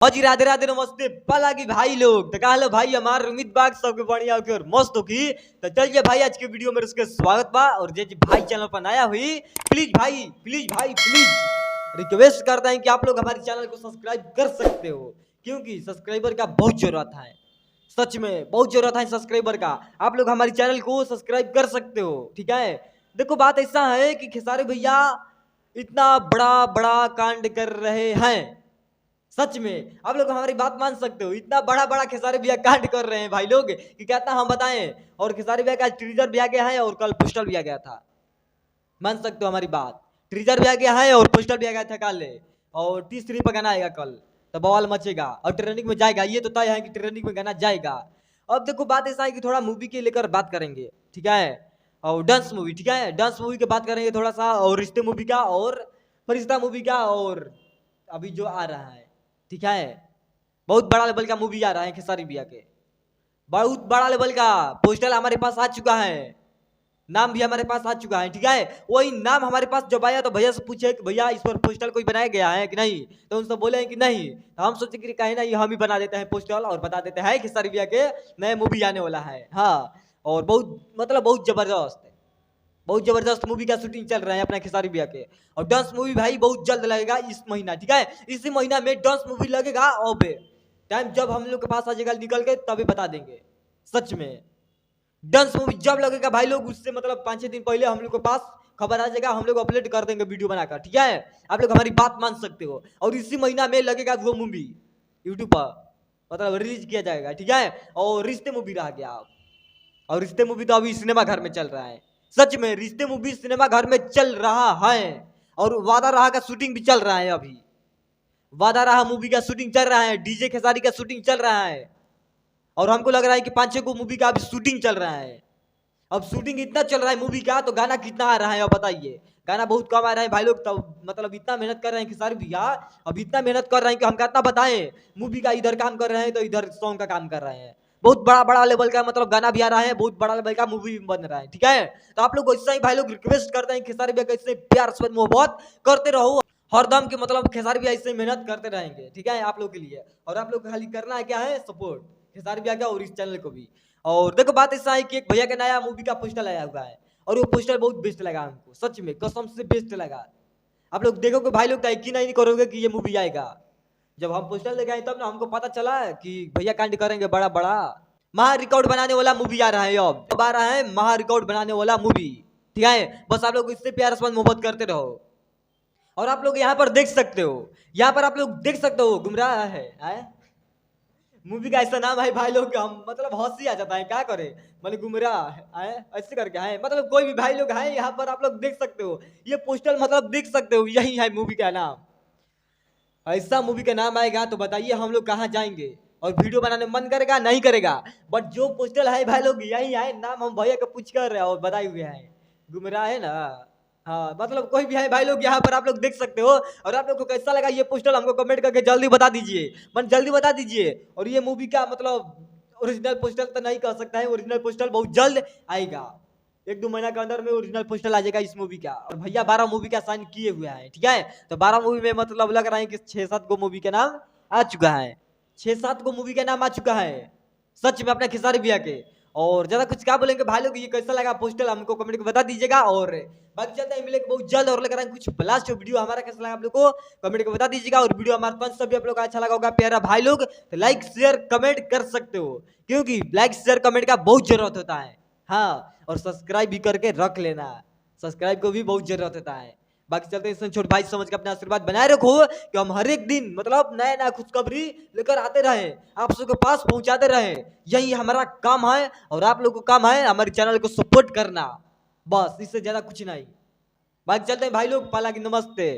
हाँ जी, राधे राधे नमस्ते पाला की भाई लोग तो कहा भाई हमारे उम्मीद बाग सबके बढ़िया होके और मस्त होगी। तो चलिए भाई आज के वीडियो में उसके स्वागत बा और जे भाई चैनल पर नया हुई प्लीज भाई प्लीज रिक्वेस्ट करता है कि आप लोग हमारे चैनल को सब्सक्राइब कर सकते हो, क्योंकि सब्सक्राइबर का बहुत जरूरत है। सच में बहुत जरूरत है सब्सक्राइबर का। आप लोग हमारे चैनल को सब्सक्राइब कर सकते हो, ठीक है। देखो बात ऐसा है कि खेसारी भैया इतना बड़ा बड़ा कांड कर रहे हैं। सच में आप लोग हमारी बात मान सकते हो, इतना बड़ा बड़ा खेसारी भैया कांड कर रहे हैं भाई लोग कि कहता हम बताएं। और खेसारी भैया का ट्रीजर भी आ गया है और कल पोस्टर भी आ गया था। मान सकते हो हमारी बात, ट्रीजर भी आ गया है और पोस्टर भी आ गया था कल। और टी3 पर गाना आएगा कल, तो बवाल मचेगा और ट्रेंडिंग में जाएगा। ये तो तय है कि ट्रेंडिंग में गाना जाएगा। अब देखो बात ऐसा है कि थोड़ा मूवी के लेकर बात करेंगे, ठीक है। और डांस मूवी, ठीक है, डांस मूवी की बात करेंगे थोड़ा सा, और रिश्ते मूवी का, और फरिश्ता मूवी का, और अभी जो आ रहा है, ठीक है, बहुत बड़ा लेवल का मूवी आ रहा है खेसारी भैया के। बहुत बड़ा लेवल का पोस्टर हमारे पास आ चुका है, नाम भी हमारे पास आ चुका है, ठीक है। वही नाम हमारे पास जब आया तो भैया से पूछे कि भैया इस पर पोस्टर कोई बनाया गया है कि नहीं, तो उनसे बोले हैं कि नहीं। तो हम सोचे कि कहीं नहीं हम ही बना देते हैं पोस्टर और बता देते हैं खेसारी भैया के नए मूवी आने वाला है। हाँ, और बहुत मतलब बहुत जबरदस्त बहुत जबरदस्त मूवी का शूटिंग चल रहा है अपना खेसारी भैया के। और डांस मूवी भाई बहुत जल्द लगेगा इस महीना, ठीक है। इसी महीना में डांस मूवी लगेगा। अब टाइम जब हम लोग के पास आ जाएगा निकल के तभी बता देंगे। सच में डांस मूवी जब लगेगा भाई लोग, उससे मतलब 5-6 दिन पहले हम लोग के पास खबर आ जाएगा, हम लोग अपलोड कर देंगे वीडियो बनाकर, ठीक है। आप लोग हमारी बात मान सकते हो। और इसी महीना में लगेगा वो मूवी यूट्यूब पर, मतलब रिलीज किया जाएगा, ठीक है। और रिश्ते मूवी रह गया। और रिश्ते मूवी तो अभी सिनेमा घर में चल रहा है। सच में रिश्ते मूवी सिनेमा घर में चल रहा है। और वादा रहा का शूटिंग भी चल रहा है। अभी वादा रहा मूवी का शूटिंग चल रहा है, डीजे खेसारी का शूटिंग चल रहा है। और हमको लग रहा है कि 5-6 को मूवी का अभी शूटिंग चल रहा है। अब शूटिंग इतना चल रहा है मूवी का, तो गाना कितना आ रहा है अब बताइए। गाना बहुत कम आ रहा है भाई लोग, तब मतलब इतना मेहनत कर रहे हैं खेसारी भैया। अब इतना मेहनत कर रहे हैं कि हम कितना बताएं। मूवी का इधर काम कर रहे हैं तो इधर सॉन्ग का काम कर रहे हैं। बहुत बड़ा बड़ा लेवल का मतलब गाना भी आ रहा है, बहुत बड़ा लेवल का मूवी भी बन रहा है, ठीक है। तो आप लोग ऐसा ही भाई लोग रिक्वेस्ट करते हैं खेसारी भैया कैसे प्यार से मोहब्बत करते रहो हरदम के, मतलब खेसारी भैया इससे मेहनत करते रहेंगे, ठीक है, आप लोग के लिए। और आप लोग खाली करना है क्या है, सपोर्ट खेसारी भैया का और इस चैनल को भी। और देखो बात ऐसा है कि एक भैया का नया मूवी का पोस्टर आया हुआ है और वो पोस्टर बहुत बेस्ट लगा हमको, सच में कसम से बेस्ट लगा। आप लोग देखोगे भाई लोग, यकीन नहीं करोगे कि ये मूवी आएगा। जब हम पोस्टर लेके आए तब ना हमको पता चला कि भैया कांड करेंगे बड़ा बड़ा। महा रिकॉर्ड बनाने वाला मूवी आ रहा है। अब आ रहा है महा रिकॉर्ड बनाने वाला मूवी, ठीक है। बस आप लोग इससे प्यार से मोहब्बत करते रहो। और आप लोग यहाँ पर देख सकते हो, यहाँ पर आप लोग देख सकते हो गुमराह है मूवी का ऐसा नाम है भाई लोग, हम मतलब हंसी आ जाता है, क्या करे। मतलब गुमराह है ऐसे करके है, मतलब कोई भी भाई लोग है यहाँ पर आप लोग देख सकते हो। ये पोस्टर मतलब देख सकते हो, यही है मूवी का नाम। ऐसा मूवी का नाम आएगा तो बताइए हम लोग कहाँ जाएंगे। और वीडियो बनाने मन करेगा नहीं करेगा, बट जो पोस्टर है भाई लोग यही है नाम, हम भैया का पूछ कर रहे हैं और बताए हुए हैं गुमराह है ना। हाँ, मतलब कोई भी है भाई लोग यहाँ पर आप लोग देख सकते हो। और आप लोग को कैसा लगा ये पोस्टर हमको कमेंट करके जल्दी बता दीजिए, जल्दी बता दीजिए। और ये मूवी का मतलब ओरिजिनल पोस्टर तो नहीं कह सकता है, ओरिजिनल पोस्टर बहुत जल्द आएगा। 1-2 महीना के अंदर में ओरिजिनल पोस्टर आ जाएगा इस मूवी का। और भैया 12 मूवी का साइन किए हुए हैं, ठीक है। तो 12 मूवी में मतलब लग रहा है कि 6-7 को मूवी का नाम आ चुका है, 6-7 को मूवी का नाम आ चुका है सच में अपने खेसारी भैया के। और ज्यादा कुछ क्या बोलेंगे भाई लोग, ये कैसा लगा पोस्टर हमको कमेंट में बता दीजिएगा। और बाकी चलते हैं मिलेंगे बहुत जल्द, और लग रहा है कुछ ब्लास्ट वीडियो हमारा कैसा लगा आप लोग को कमेंट में बता दीजिएगा। और वीडियो हमारे पास सभी आप लोग का अच्छा लगा होगा प्यारा भाई लोग, तो लाइक शेयर कमेंट कर सकते हो, क्योंकि लाइक शेयर कमेंट का बहुत जरूरत होता है। हाँ, और सब्सक्राइब भी करके रख लेना, सब्सक्राइब को भी बहुत जरूरत होता है। बाकी चलते हैं छोटे भाई समझ के अपना आशीर्वाद बनाए रखो कि हम हर एक दिन मतलब नया नया खुशखबरी लेकर आते रहे, आप सबके पास पहुंचाते रहे। यही हमारा काम है और आप लोग को काम है हमारे चैनल को सपोर्ट करना, बस इससे ज्यादा कुछ नहीं। बाकी चलते हैं भाई लोग, पाला की नमस्ते।